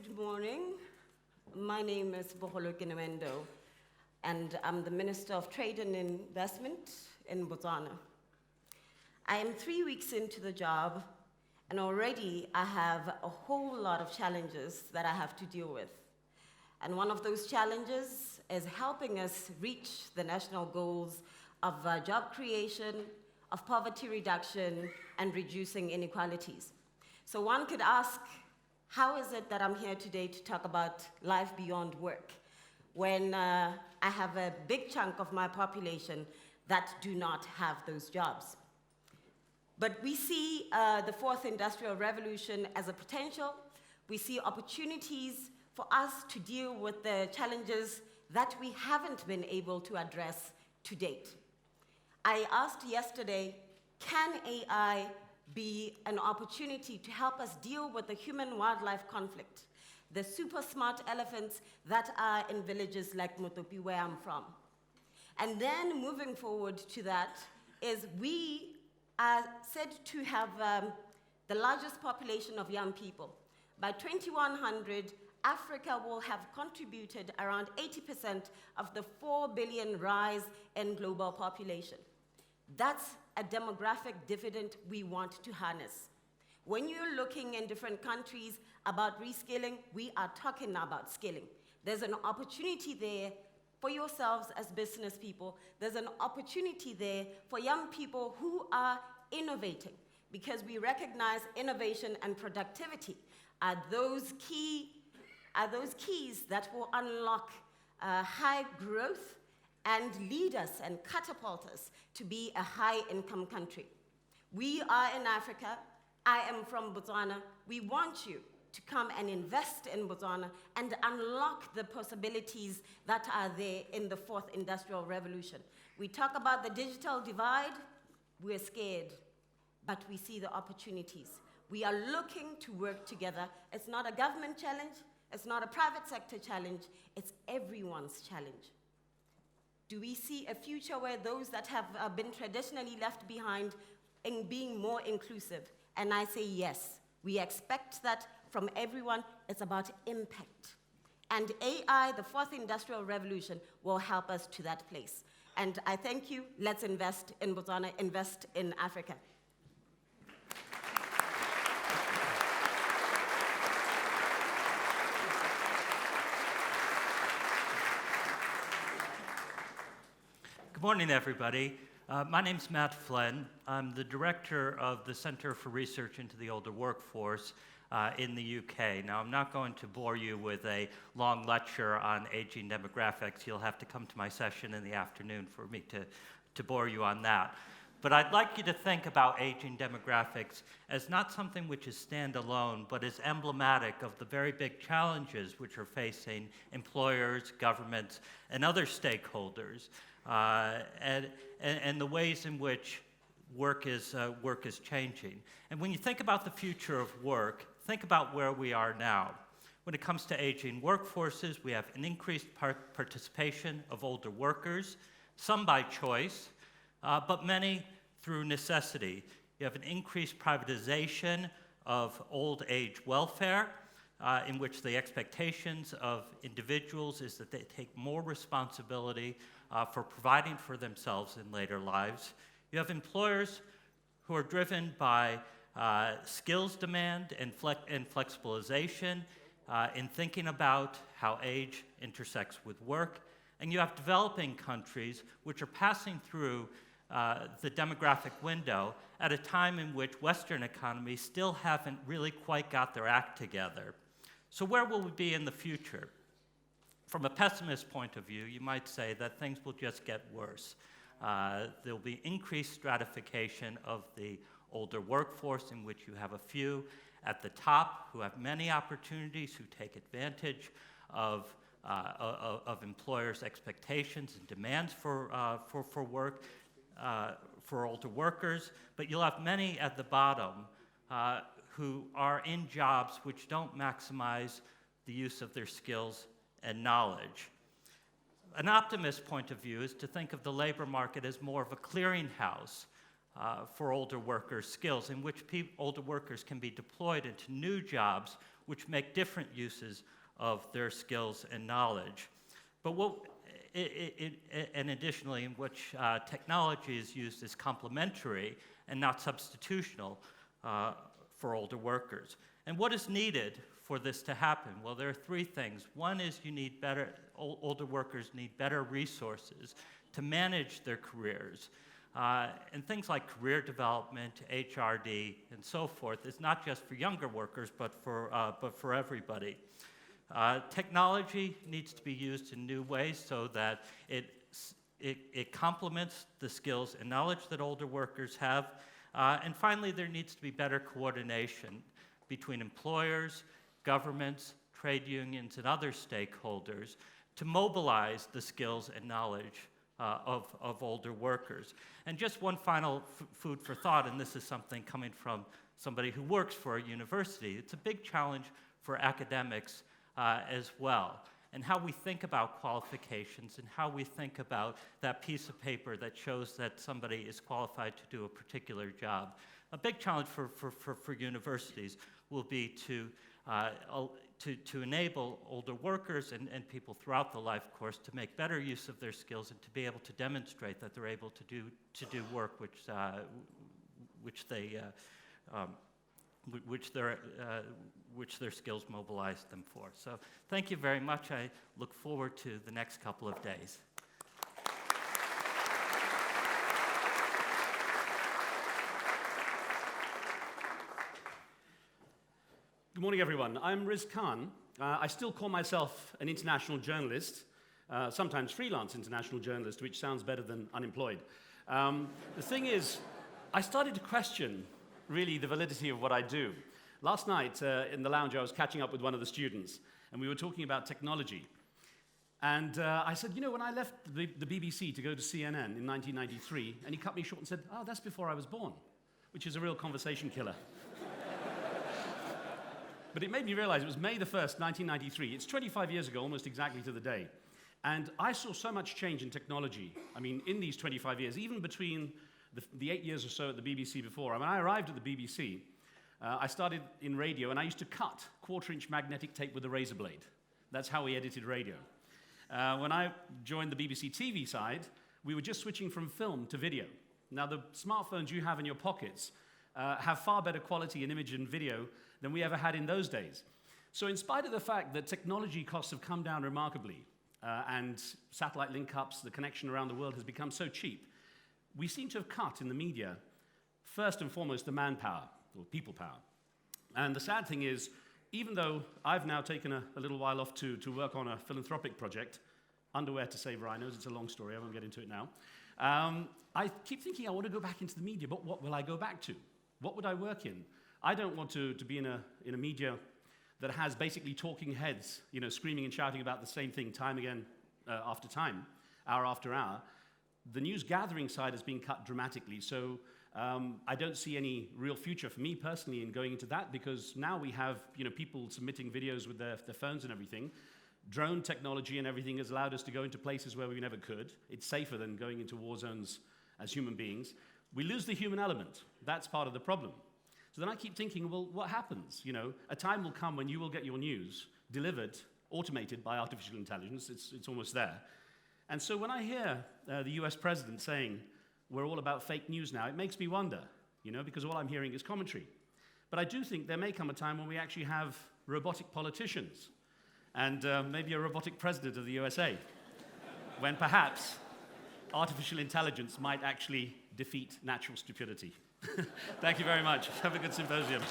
Good morning. My name is Boholo Kinamendo, and I'm the Minister of Trade and Investment in Botswana. I am 3 weeks into the job, and already I have a whole lot of challenges that I have to deal with. And one of those challenges is helping us reach the national goals of job creation, of poverty reduction, and reducing inequalities. So one could ask, how is it that I'm here today to talk about life beyond work when I have a big chunk of my population that do not have those jobs? But we see the fourth industrial revolution as a potential. We see opportunities for us to deal with the challenges that we haven't been able to address to date. I asked yesterday, can AI be an opportunity to help us deal with the human-wildlife conflict, the super smart elephants that are in villages like Motopi, where I'm from? And then moving forward to that is we are said to have the largest population of young people. By 2100, Africa will have contributed around 80% of the 4 billion rise in global population. That's a demographic dividend we want to harness. When you're looking in different countries about reskilling, we are talking about skilling. There's an opportunity there for yourselves as business people. There's an opportunity there for young people who are innovating, because we recognize innovation and productivity are those keys that will unlock high growth and lead us and catapult us to be a high-income country. We are in Africa. I am from Botswana. We want you to come and invest in Botswana and unlock the possibilities that are there in the fourth industrial revolution. We talk about the digital divide. We're scared, but we see the opportunities. We are looking to work together. It's not a government challenge. It's not a private sector challenge. It's everyone's challenge. Do we see a future where those that have been traditionally left behind in being more inclusive? And I say yes. We expect that from everyone. It's about impact. And AI, the fourth industrial revolution, will help us to that place. And I thank you. Let's invest in Botswana, invest in Africa. Good morning, everybody. My name's Matt Flynn. I'm the director of the Center for Research into the Older Workforce in the UK. Now, I'm not going to bore you with a long lecture on aging demographics. You'll have to come to my session in the afternoon for me to bore you on that. But I'd like you to think about aging demographics as not something which is standalone, but is emblematic of the very big challenges which are facing employers, governments, and other stakeholders. And the ways in which work is changing. And when you think about the future of work, think about where we are now. When it comes to aging workforces, we have an increased participation of older workers, some by choice, but many through necessity. You have an increased privatization of old age welfare, in which the expectations of individuals is that they take more responsibility for providing for themselves in later lives. You have employers who are driven by skills demand and flexibilization in thinking about how age intersects with work. And you have developing countries which are passing through the demographic window at a time in which Western economies still haven't really quite got their act together. So where will we be in the future? From a pessimist point of view, you might say that things will just get worse. There'll be increased stratification of the older workforce, in which you have a few at the top who have many opportunities, who take advantage of employers' expectations and demands for work for older workers. But you'll have many at the bottom who are in jobs which don't maximize the use of their skills and knowledge. An optimist point of view is to think of the labor market as more of a clearinghouse for older workers' skills, in which older workers can be deployed into new jobs which make different uses of their skills and knowledge. But and additionally, in which technology is used as complementary and not substitutional for older workers. And what is needed for this to happen? Well, there are three things. One is older workers need better resources to manage their careers. And things like career development, HRD, and so forth is not just for younger workers, but for everybody. Technology needs to be used in new ways so that it complements the skills and knowledge that older workers have. And finally, there needs to be better coordination between employers, governments, trade unions, and other stakeholders to mobilize the skills and knowledge of older workers. And just one final food for thought, and this is something coming from somebody who works for a university. It's a big challenge for academics as well, and how we think about qualifications and how we think about that piece of paper that shows that somebody is qualified to do a particular job. A big challenge for universities will be to enable older workers and people throughout the life course to make better use of their skills and to be able to demonstrate that they're able to do work which their skills mobilize them for. So thank you very much. I look forward to the next couple of days. Good morning, everyone. I'm Riz Khan. I still call myself an international journalist, sometimes freelance international journalist, which sounds better than unemployed. The thing is, I started to question, really, the validity of what I do. Last night, in the lounge, I was catching up with one of the students, and we were talking about technology. And I said, you know, when I left the BBC to go to CNN in 1993, and he cut me short and said, oh, that's before I was born, which is a real conversation killer. But it made me realize it was May the 1st, 1993. It's 25 years ago, almost exactly to the day. And I saw so much change in technology. I mean, in these 25 years, even between the 8 years or so at the BBC before. I mean, I arrived at the BBC. I started in radio, and I used to cut quarter-inch magnetic tape with a razor blade. That's how we edited radio. When I joined the BBC TV side, we were just switching from film to video. Now, the smartphones you have in your pockets have far better quality in image and video than we ever had in those days. So in spite of the fact that technology costs have come down remarkably, and satellite link-ups, the connection around the world has become so cheap, we seem to have cut in the media, first and foremost, the manpower, or people power. And the sad thing is, even though I've now taken a little while off to work on a philanthropic project, Underwear to Save Rhinos, it's a long story, I won't get into it now, I keep thinking I want to go back into the media, but what will I go back to? What would I work in? I don't want to be in a media that has basically talking heads, you know, screaming and shouting about the same thing time again after time, hour after hour. The news gathering side has been cut dramatically, so I don't see any real future for me personally in going into that, because now we have, you know, people submitting videos with their phones and everything. Drone technology and everything has allowed us to go into places where we never could. It's safer than going into war zones as human beings. We lose the human element. That's part of the problem. So then I keep thinking, well, what happens? You know, a time will come when you will get your news delivered, automated by artificial intelligence. It's almost there. And so when I hear the US president saying, we're all about fake news now, it makes me wonder, you know, because all I'm hearing is commentary. But I do think there may come a time when we actually have robotic politicians and maybe a robotic president of the USA, when perhaps artificial intelligence might actually defeat natural stupidity. Thank you very much. Have a good symposium.